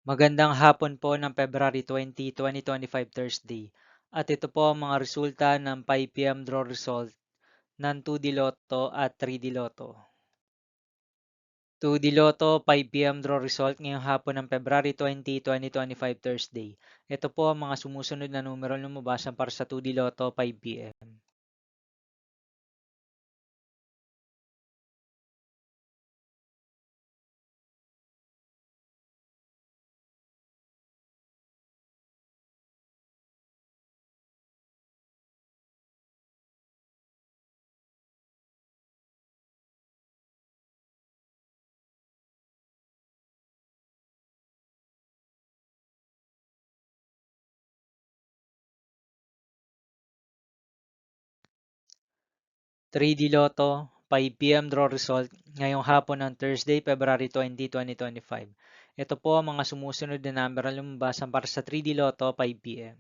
Magandang hapon po ng February 20, 2025 Thursday. At ito po ang mga resulta ng 5 PM draw result ng 2D Lotto at 3D Lotto. 2D Lotto 5 PM draw result ngayong hapon ng February 20, 2025 Thursday. Ito po ang mga sumusunod na numero lumabas para sa 2D Lotto 5 PM. 3D Lotto 5 PM draw result ngayong hapon ng Thursday, February 20, 2025. Ito po ang mga sumusunod na numero lumabas para sa 3D Lotto 5 PM.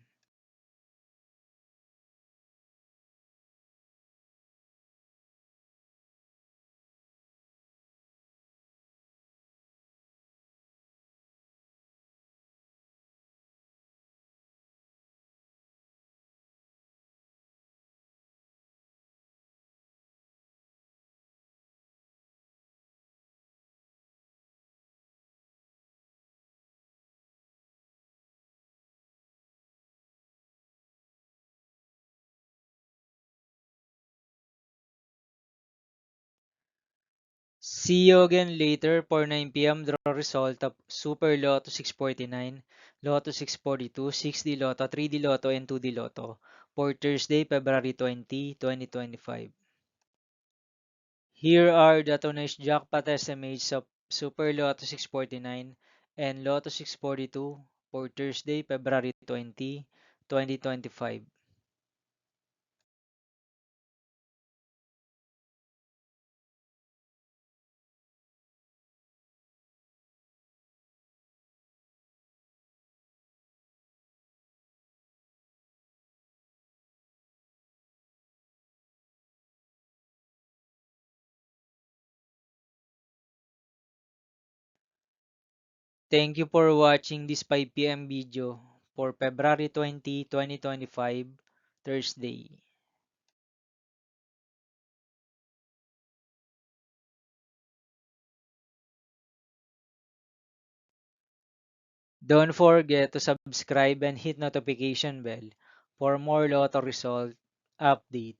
'See you again later for 9 PM draw result of Super Lotto 649, Lotto 642, 6D Lotto, 3D Lotto, and 2D Lotto for Thursday, February 20, 2025. Here are the tonight's jackpot estimates of Super Lotto 649 and Lotto 642 for Thursday, February 20, 2025. Thank you for watching this 5 PM video for February 20, 2025, Thursday. Don't forget to subscribe and hit notification bell for more Lotto result update.